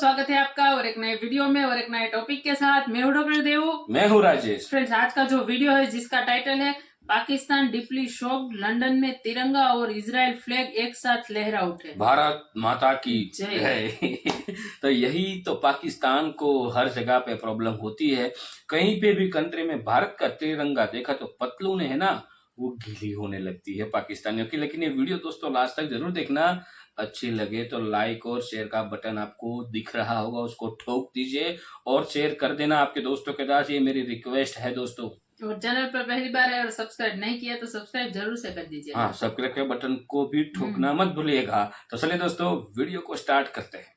स्वागत है आपका और एक नए वीडियो में और एक नए टॉपिक के साथ। मैं हूं डॉक्टर देवू। मैं हूं राजेश। फ्रेंड्स, आज का जो वीडियो है जिसका टाइटल है पाकिस्तान डीपली शॉक्ड, लंदन में तिरंगा और इजराइल फ्लैग एक साथ लहरा उठे, भारत माता की जय। जय। तो यही तो पाकिस्तान को हर जगह पे प्रॉब्लम होती है। कहीं पे भी कंट्री में भारत का तिरंगा देखा तो पतलून है ना, वो गीली होने लगती है पाकिस्तानियों की। लेकिन ये वीडियो दोस्तों लास्ट तक जरूर देखना। अच्छी लगे तो लाइक और शेयर का बटन आपको दिख रहा होगा, उसको ठोक दीजिए और शेयर कर देना आपके दोस्तों के साथ। ये मेरी रिक्वेस्ट है दोस्तों। और चैनल पर पहली बार है और सब्सक्राइब नहीं किया तो सब्सक्राइब जरूर से कर दीजिए। हाँ, सब्सक्राइब के बटन को भी ठोकना मत भूलिएगा। तो चलिए दोस्तों, वीडियो को स्टार्ट करते हैं।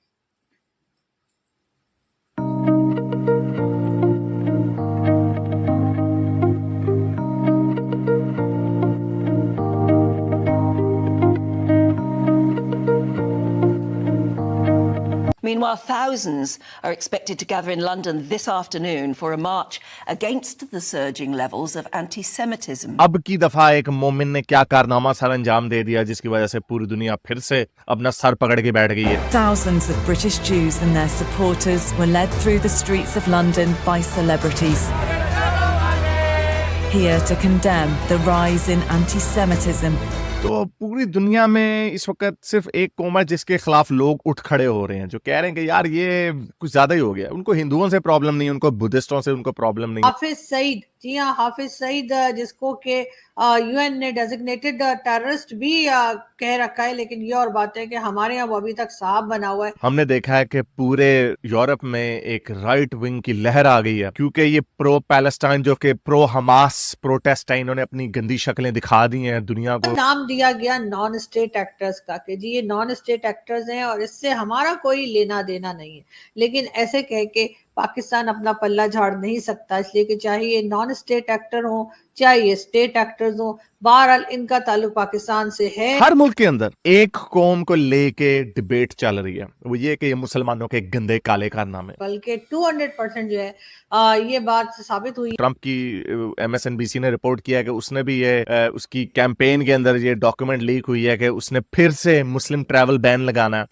Meanwhile, thousands are expected to gather in London this afternoon for a march against the surging levels of anti-Semitism. अब की दफा एक मोमिन ने क्या कारनामा सर अंजाम दे दिया जिसकी वजह से पूरी दुनिया फिर से अपना सर पकड़ के बैठ गई है। Thousands of British Jews and their supporters were led through the streets of London by celebrities, here to condemn the rise in anti-Semitism. तो पूरी दुनिया में इस वक्त सिर्फ एक कौम है जिसके खिलाफ लोग उठ खड़े हो रहे हैं, जो कह रहे हैं कि यार ये कुछ ज्यादा ही हो गया। उनको हिंदुओं से प्रॉब्लम नहीं, उनको बुद्धिस्टों से उनको प्रॉब्लम नहीं। हाफिज सईद, जी हाँ, हाफिज सईद जिसको के यूएन ने डेजिग्नेटेड टेररिस्ट भी कह रखा है, लेकिन ये और बात है कि हमारे यहाँ वो अभी तक साहब बना हुआ है। हमने देखा है कि पूरे यूरोप में एक राइट विंग की लहर आ गई है, क्योंकि ये प्रो पैलेस्टाइन जो कि प्रो हमास प्रोटेस्ट है, इन्होंने अपनी गंदी शक्लें दिखा दी हैं दुनिया को। नाम दिया गया नॉन स्टेट एक्टर्स का कि जी ये नॉन स्टेट एक्टर्स हैं और इससे हमारा कोई लेना देना नहीं है, लेकिन ऐसे कह के पाकिस्तान अपना पल्ला झाड़ नहीं सकता, इसलिए कि चाहे ये नॉन स्टेट एक्टर हो चाहे ये स्टेट एक्टर्स हो, बहरहाल इनका ताल्लुक पाकिस्तान से है। हर मुल्क के अंदर एक कौम को लेके डिबेट चल रही है, वो ये कि ये मुसलमानों के गंदे काले कारनामे। बल्कि 200% जो है ये बात साबित हुई। ट्रंप की MSNBC ने रिपोर्ट किया है कि उसने भी ये उसकी कैंपेन के अंदर ये डॉक्यूमेंट लीक हुई है कि उसने फिर से मुस्लिम ट्रैवल बैन लगाना है।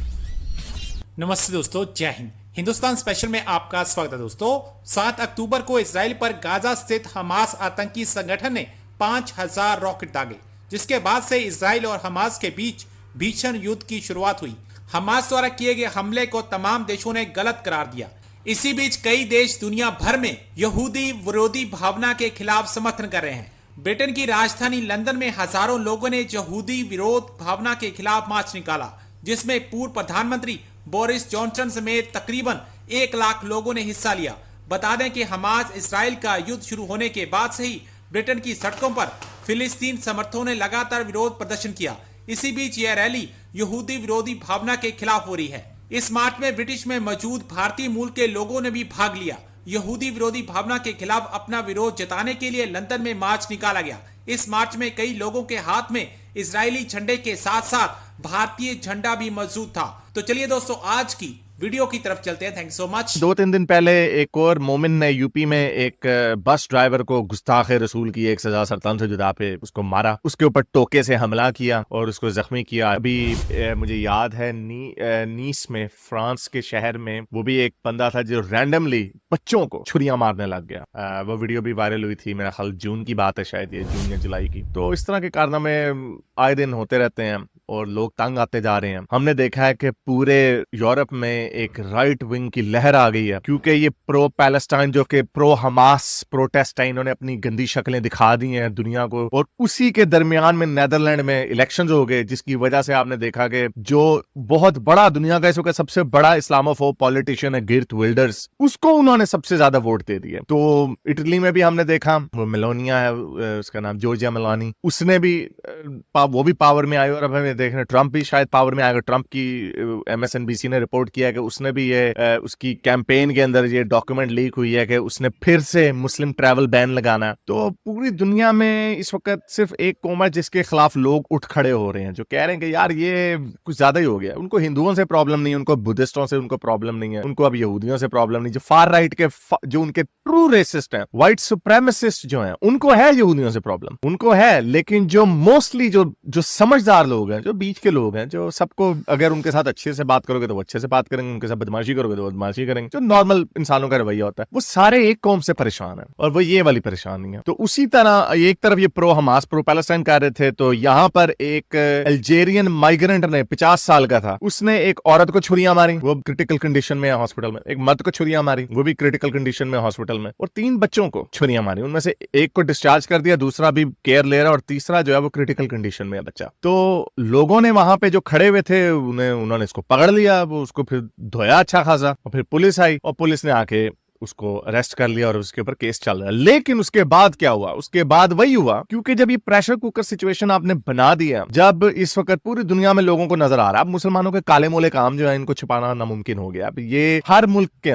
नमस्ते दोस्तों, जय हिंद। हिंदुस्तान स्पेशल में आपका स्वागत है दोस्तों। 7 अक्टूबर को इजराइल पर गाजा स्थित हमास आतंकी संगठन ने 5000 रॉकेट दागे, जिसके बाद से इजराइल और हमास के बीच भीषण युद्ध की शुरुआत हुई। हमास द्वारा किए गए हमले को तमाम देशों ने गलत करार दिया। इसी बीच कई देश दुनिया भर में यहूदी विरोधी भावना के खिलाफ समर्थन कर रहे हैं। ब्रिटेन की राजधानी लंदन में हजारों लोगों ने यहूदी विरोध भावना के खिलाफ मार्च निकाला, जिसमें पूर्व प्रधानमंत्री बोरिस जॉनसन समेत तकरीबन 1 लाख लोगों ने हिस्सा लिया। बता दें कि हमास इसराइल का युद्ध शुरू होने के बाद से ही ब्रिटेन की सड़कों पर फिलिस्तीन समर्थकों ने लगातार विरोध प्रदर्शन किया। इसी बीच यह रैली यहूदी विरोधी भावना के खिलाफ हो रही है। इस मार्च में ब्रिटिश में मौजूद भारतीय मूल के लोगों ने भी भाग लिया। यहूदी विरोधी भावना के खिलाफ अपना विरोध जताने के लिए लंदन में मार्च निकाला गया। इस मार्च में कई लोगों के हाथ में इजरायली झंडे के साथ साथ भारतीय झंडा भी मौजूद था। तो चलिए दोस्तों, आज की वीडियो की तरफ चलते हैं। Thank you so much. 2-3 दिन पहले एक और मोमिन ने यूपी में एक बस ड्राइवर को गुस्ताखे रसूल की एक सजा सरतान से जुदा पे उसको मारा, उसके ऊपर टोके से हमला किया और उसको जख्मी किया। अभी मुझे याद है नीस में, फ्रांस के शहर में, वो भी एक बंदा था जो रैंडमली बच्चों को छुरियां मारने लग गया। वो वीडियो भी वायरल हुई थी, मेरा ख्याल जून की बात है, शायद ये जून या जुलाई की। तो इस तरह के कारनामे आए दिन होते रहते हैं और लोग तंग आते जा रहे हैं। हमने देखा है कि पूरे यूरोप में एक राइट विंग की लहर आ गई है, क्योंकि ये प्रो पैलेस्टाइन जो कि प्रो हमास प्रोटेस्ट है, इन्होंने अपनी गंदी शक्लें दिखा दी हैं दुनिया को। और उसी के दरमियान में नेदरलैंड में इलेक्शन हो गए, जिसकी वजह से आपने देखा कि जो बहुत बड़ा दुनिया का इस वक्त सबसे बड़ा इस्लामोफोब पॉलिटिशियन है गेर्ट विल्डर्स, उसको उन्होंने सबसे ज्यादा वोट दे दिए। तो इटली में भी हमने देखा, वो मेलोनिया है, उसका नाम जॉर्जिया मेलोनी, उसने भी वो भी पावर में आई। और अब हमें देख रहे हैं ट्रंप भी शायद पावर में आएगा। ट्रंप की MSNBC ने रिपोर्ट किया कि उसने भी ये उसकी कैंपेन के अंदर ये डॉक्यूमेंट लीक हुई है कि उसने फिर से मुस्लिम ट्रैवल बैन लगाना है। तो पूरी दुनिया में इस वक्त सिर्फ एक कौम है जिसके खिलाफ लोग उठ खड़े हो रहे हैं, जो कह रहे हैं कि यार ये कुछ ज्यादा ही हो गया। उनको हिंदुओं से प्रॉब्लम नहीं, उनको बुद्धिस्टों से उनको प्रॉब्लम नहीं है, उनको अब यहूदियों से प्रॉब्लम नहीं। जो फार राइट के जो उनके ट्रू रेसिस्ट हैं, व्हाइट सुप्रेमेसिस्ट जो हैं, उनको है यहूदियों से प्रॉब्लम, उनको है। लेकिन जो मोस्टली जो समझदार लोग हैं, जो जो बीच के लोग हैं, जो सबको अगर उनके साथ अच्छे से बात करोगे तो वो अच्छे से बात करेंगे, उनके साथ बदमाशी करोगे तो बदमाशी करेंगे, जो नॉर्मल इंसानों का रवैया होता है, वो सारे एक कौम से परेशान है और वो ये वाली परेशानी है। तो उसी तरह एक तरफ ये प्रो हमास प्रो पैलेस्टाइन कर रहे थे, तो यहाँ पर एक अल्जेरियन माइग्रेंट ने 50 साल का था, उसने एक औरत को छुरियां मारी, वो क्रिटिकल कंडीशन में हॉस्पिटल में, एक मर्द को छुरियां मारी, वो भी क्रिटिकल कंडीशन में हॉस्पिटल में, और 3 बच्चों को छुरियां मारी, उनमें से एक को डिस्चार्ज कर दिया, दूसरा भी केयर ले रहा है और तीसरा जो है वो क्रिटिकल कंडीशन में है बच्चा। तो लोगों ने वहां पे जो खड़े हुए थे उन्होंने इसको पकड़ लिया, वो उसको फिर धोया अच्छा खासा, और फिर पुलिस आई और पुलिस ने आके उसको अरेस्ट कर लिया और उसके ऊपर केस चल रहा है। लेकिन उसके बाद क्या हुआ? उसके बाद वही हुआ, क्योंकि जब ये प्रेशर कुकर सिचुएशन आपने बना दिया, जब इस वक्त पूरी दुनिया में लोगों को नजर आ रहा है, अब मुसलमानों के काले मोले काम जो है इनको छुपाना नामुमकिन हो गया। अब ये हर मुल्क के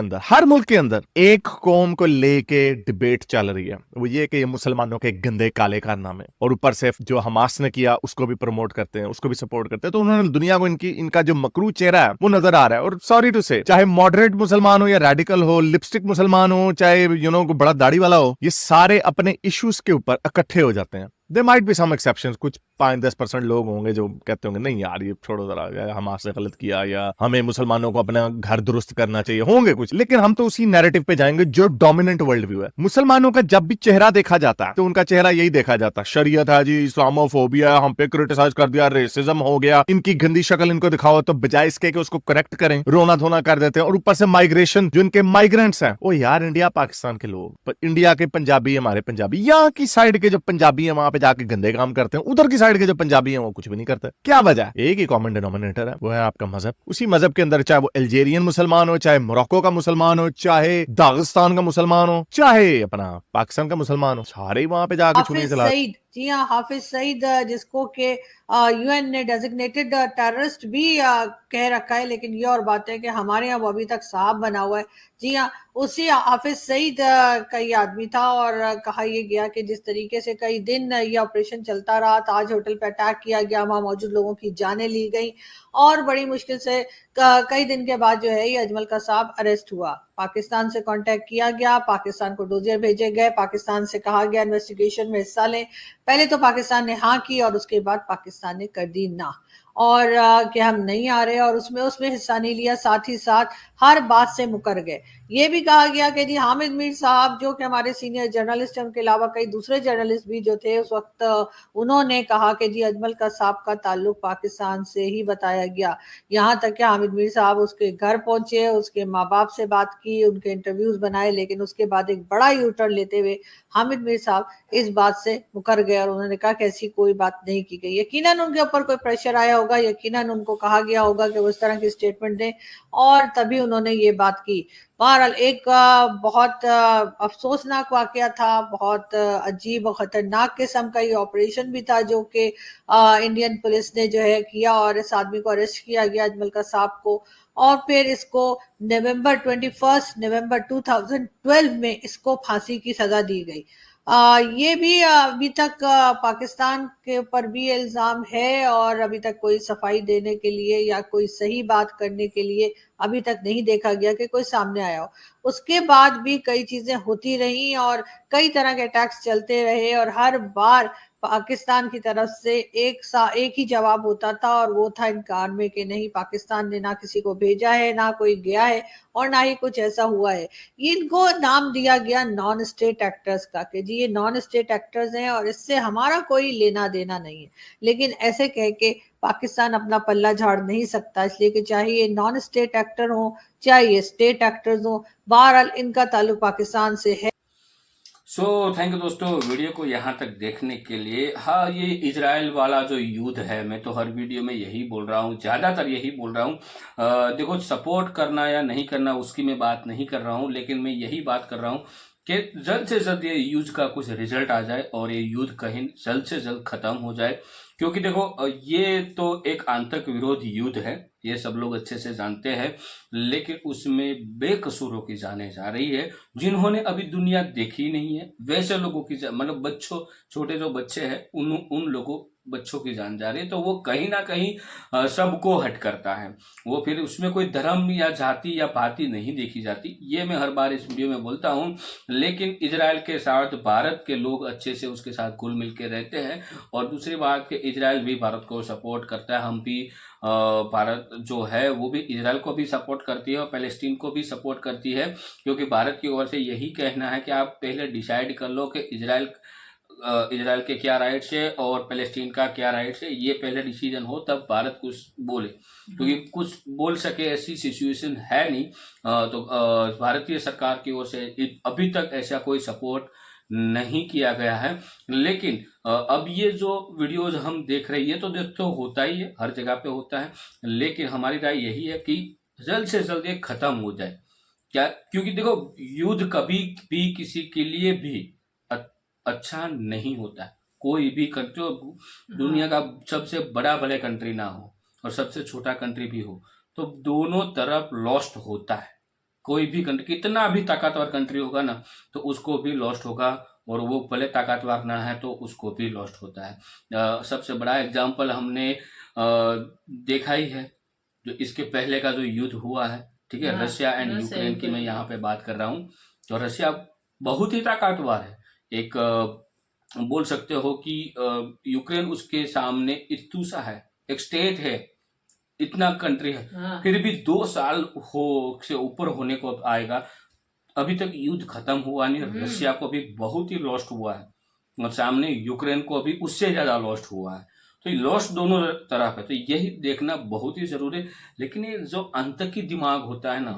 अंदर एक कौम को लेके डिबेट चल रही है, वो ये कि ये मुसलमानों के गंदे काले कारनामे, और ऊपर से जो हमास ने किया उसको भी प्रमोट करते हैं, उसको भी सपोर्ट करते हैं। तो उन्होंने दुनिया को इनका जो मकरू चेहरा है वो नजर आ रहा है। और सॉरी टू से, चाहे मॉडरेट मुसलमान हो या रेडिकल हो, लिपस्टिक मुसलमान हो, चाहे बड़ा दाढ़ी वाला हो, ये सारे अपने इश्यूज के ऊपर इकट्ठे हो जाते हैं। There might be some exceptions, कुछ 5-10% लोग होंगे जो कहते होंगे नहीं यार ये छोड़ो जरा, हमारे से गलत किया, या हमें मुसलमानों को अपना घर दुरुस्त करना चाहिए, होंगे कुछ। लेकिन हम तो उसी नैरेटिव पे जाएंगे जो डोमिनेंट वर्ल्ड व्यू है। मुसलमानों का जब भी चेहरा देखा जाता है तो उनका चेहरा यही देखा जाता है, शरीयत है जी, इस्लामोफोबिया, हम पे क्रिटिसाइज कर दिया, रेसिज्म हो गया, इनकी गंदी शक्ल इनको दिखाओ, तो बजाय इसके कि उसको करेक्ट करें, रोना धोना कर देते हैं। और ऊपर से माइग्रेशन, जो इनके माइग्रेंट्स हैं, ओ यार इंडिया पाकिस्तान के लोग, इंडिया के पंजाबी, हमारे पंजाबी, यहाँ की साइड के जो पंजाबी है वहां पे जाके गंदे काम करते हैं, उधर की साइड के जो पंजाबी हैं वो कुछ भी नहीं करते। क्या वजह? एक ही कॉमन डिनोमिनेटर है, वो है आपका मजहब। उसी मजहब के अंदर चाहे वो अल्जेरियन मुसलमान हो, चाहे मोरक्को का मुसलमान हो, चाहे दागिस्तान का मुसलमान हो, चाहे अपना पाकिस्तान का मुसलमान हो, सारे वहां पे जाके छुरी चला। जी हाँ, हाफिज सईद जिसको के यूएन ने डेजिग्नेटेड टेररिस्ट भी कह रखा है, लेकिन ये और बात है कि हमारे यहाँ वो अभी तक साहब बना हुआ है। जी हाँ, उसी हाफिज सईद का ये आदमी था, और कहा यह गया कि जिस तरीके से कई दिन ये ऑपरेशन चलता रहा, ताज होटल पे अटैक किया गया, वहां मौजूद लोगों की जानें ली गई, और बड़ी मुश्किल से कई दिन के बाद जो है ये अजमल कसाब अरेस्ट हुआ। पाकिस्तान से कांटेक्ट किया गया, पाकिस्तान को डोजियर भेजे गए, पाकिस्तान से कहा गया इन्वेस्टिगेशन में हिस्सा लें। पहले तो पाकिस्तान ने हाँ की और उसके बाद पाकिस्तान ने कर दी ना, और कि हम नहीं आ रहे, और उसमें हिस्सा नहीं लिया, साथ ही साथ हर बात से मुकर गए। ये भी कहा गया कि जी हामिद मीर साहब जो कि हमारे सीनियर जर्नलिस्ट हैं, उनके अलावा कई दूसरे जर्नलिस्ट भी जो थे उस वक्त, उन्होंने कहा कि जी अजमल कसाब का ताल्लुक पाकिस्तान से ही बताया गया। यहाँ तक कि हामिद मीर साहब उसके घर पहुंचे, उसके माँ बाप से बात की, उनके इंटरव्यूज बनाए, लेकिन उसके बाद एक बड़ा यू टर्न लेते हुए हामिद मीर साहब इस बात से मुकर गए और उन्होंने कहा कि ऐसी कोई बात नहीं की गई। यकीनन उनके ऊपर कोई प्रेशर आया होगा, यकीनन उनको कहा गया होगा कि वो इस तरह की स्टेटमेंट दें, और तभी उन्होंने ये बात की। बहरहाल एक बहुत अफसोसनाक वाकया था, बहुत अजीब और खतरनाक किस्म का ये ऑपरेशन भी था जो कि इंडियन पुलिस ने जो है किया, और इस आदमी को अरेस्ट किया गया अजमल कसाब को, और फिर इसको नवंबर 2012 में इसको फांसी की सजा दी गई। ये भी अभी तक पाकिस्तान के ऊपर भी इल्जाम है, और अभी तक कोई सफाई देने के लिए या कोई सही बात करने के लिए अभी तक नहीं देखा गया कि कोई सामने आया हो। उसके बाद भी कई चीजें होती रही और कई तरह के अटैक्स चलते रहे, और हर बार पाकिस्तान की तरफ से एक ही जवाब होता था, और वो था इनकार में कि नहीं, पाकिस्तान ने ना किसी को भेजा है, ना कोई गया है, और ना ही कुछ ऐसा हुआ है। इनको नाम दिया गया नॉन स्टेट एक्टर्स का कि जी ये नॉन स्टेट एक्टर्स हैं और इससे हमारा कोई लेना देना नहीं है। लेकिन ऐसे कह के पाकिस्तान अपना पल्ला झाड़ नहीं सकता, इसलिए कि चाहे ये नॉन स्टेट एक्टर हो चाहे ये स्टेट एक्टर्स हो, बहरहाल इनका ताल्लुक पाकिस्तान से है। सो थैंक यू दोस्तों वीडियो को यहाँ तक देखने के लिए। हाँ, ये इजराइल वाला जो युद्ध है, मैं तो हर वीडियो में यही बोल रहा हूँ, ज़्यादातर यही बोल रहा हूँ। देखो, सपोर्ट करना या नहीं करना उसकी मैं बात नहीं कर रहा हूँ, लेकिन मैं यही बात कर रहा हूँ कि जल्द से जल्द ये युद्ध का कुछ रिजल्ट आ जाए और ये युद्ध कहीं जल्द से जल्द खत्म हो जाए। क्योंकि देखो, ये तो एक आंतरिक विरोध युद्ध है, ये सब लोग अच्छे से जानते हैं, लेकिन उसमें बेकसूरों की जानें जा रही है, जिन्होंने अभी दुनिया देखी नहीं है। वैसे लोगों की मतलब छोटे जो बच्चे हैं उन लोगों बच्चों की जान जा रही है, तो वो कहीं ना कहीं सबको हट करता है। वो फिर उसमें कोई धर्म या जाति या पाति नहीं देखी जाती। ये मैं हर बार इस वीडियो में बोलता हूँ। लेकिन इजराइल के साथ भारत के लोग अच्छे से उसके साथ घुल मिल के रहते हैं। और दूसरी बात कि इजराइल भी भारत को सपोर्ट करता है। हम भी भारत जो है वो भी इजराइल को भी सपोर्ट करती है और पैलेस्टीन को भी सपोर्ट करती है, क्योंकि भारत की ओर से यही कहना है कि आप पहले डिसाइड कर लो कि इजराइल के क्या राइट्स है और पैलेस्टीन का क्या राइट्स है। ये पहले डिसीजन हो तब भारत कुछ बोले, क्योंकि कुछ बोल सके ऐसी सिचुएशन है नहीं। तो भारतीय सरकार की ओर से अभी तक ऐसा कोई सपोर्ट नहीं किया गया है। लेकिन अब ये जो वीडियोज हम देख रहे हैं, ये तो दोस्तों होता ही है, हर जगह पे होता है। लेकिन हमारी राय यही है कि जल्द से जल्द ये खत्म हो जाए। क्या, क्योंकि देखो युद्ध कभी भी किसी के लिए भी अच्छा नहीं होता है। कोई भी कंट्री, दुनिया का सबसे बड़ा भले कंट्री ना हो और सबसे छोटा कंट्री भी हो, तो दोनों तरफ लॉस्ट होता है। कोई भी कंट्री, कितना भी ताकतवर कंट्री होगा ना, तो उसको भी लॉस्ट होगा, और वो भले ताकतवर ना है तो उसको भी लॉस्ट होता है। सबसे बड़ा एग्जाम्पल हमने देखा ही है, जो इसके पहले का जो युद्ध हुआ है, ठीक है, रशिया एंड यूक्रेन की मैं यहाँ पे बात कर रहा हूँ। तो रशिया बहुत ही ताकतवर है। एक बोल सकते हो कि यूक्रेन उसके सामने इतू सा है, एक स्टेट है, इतना कंट्री है, फिर भी 2 साल से ऊपर होने को आएगा, अभी तक युद्ध खत्म हुआ नहीं। रशिया को भी बहुत ही लॉस्ट हुआ है और सामने यूक्रेन को भी उससे ज्यादा लॉस्ट हुआ है। तो ये लॉस्ट दोनों तरफ है, तो यही देखना बहुत ही जरूरी है। लेकिन ये जो आतंकी दिमाग होता है ना,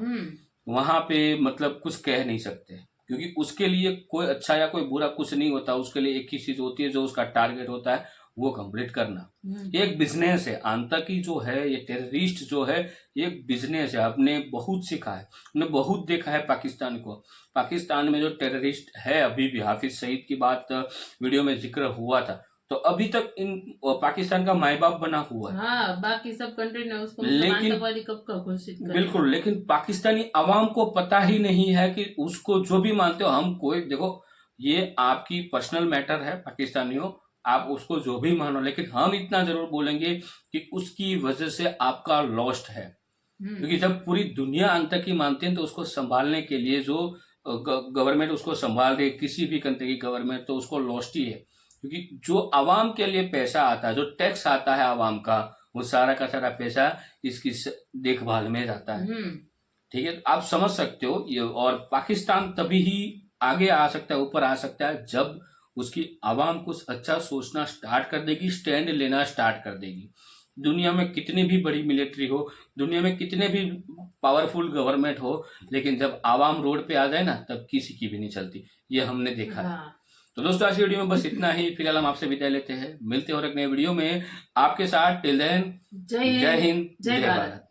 वहां पे मतलब कुछ कह नहीं सकते, क्योंकि उसके लिए कोई अच्छा या कोई बुरा कुछ नहीं होता। उसके लिए एक ही चीज होती है, जो उसका टारगेट होता है वो कंप्लीट करना। ये एक बिजनेस है। आतंकी जो है, ये टेररिस्ट जो है, ये एक बिजनेस है। आपने बहुत सीखा है, हमने बहुत देखा है पाकिस्तान को। पाकिस्तान में जो टेररिस्ट है अभी भी, हाफिज सईद की बात वीडियो में जिक्र हुआ था, तो अभी तक इन पाकिस्तान का माई बाप बना हुआ है। हाँ, बाकी सब कंट्री ने उसको आतंकवादी कब का घोषित कर बिल्कुल, लेकिन पाकिस्तानी अवाम को पता ही नहीं है कि उसको जो भी मानते हो, हम कोई, देखो ये आपकी पर्सनल मैटर है पाकिस्तानियों, आप उसको जो भी मानो, लेकिन हम इतना जरूर बोलेंगे कि उसकी वजह से आपका लॉस्ट है। क्योंकि जब पूरी दुनिया आतंकी मानते हैं, तो उसको संभालने के लिए जो गवर्नमेंट उसको संभाल रही है, किसी भी कंट्री की गवर्नमेंट, तो उसको लॉस्ट ही है। क्योंकि जो आवाम के लिए पैसा आता है, जो टैक्स आता है आवाम का, वो सारा का सारा पैसा इसकी देखभाल में जाता है। ठीक है, आप समझ सकते हो ये। और पाकिस्तान तभी ही आगे आ सकता है, ऊपर आ सकता है, जब उसकी आवाम कुछ अच्छा सोचना स्टार्ट कर देगी, स्टैंड लेना स्टार्ट कर देगी। दुनिया में कितनी भी बड़ी मिलिट्री हो, दुनिया में कितने भी पावरफुल गवर्नमेंट हो, लेकिन जब आवाम रोड पे आ जाए ना, तब किसी की भी नहीं चलती। ये हमने देखा है। तो दोस्तों, आज की वीडियो में बस इतना ही। फिलहाल हम आपसे विदाई लेते हैं, मिलते हैं और एक नए वीडियो में आपके साथ। टिल देन, जय हिंद, जय भारत।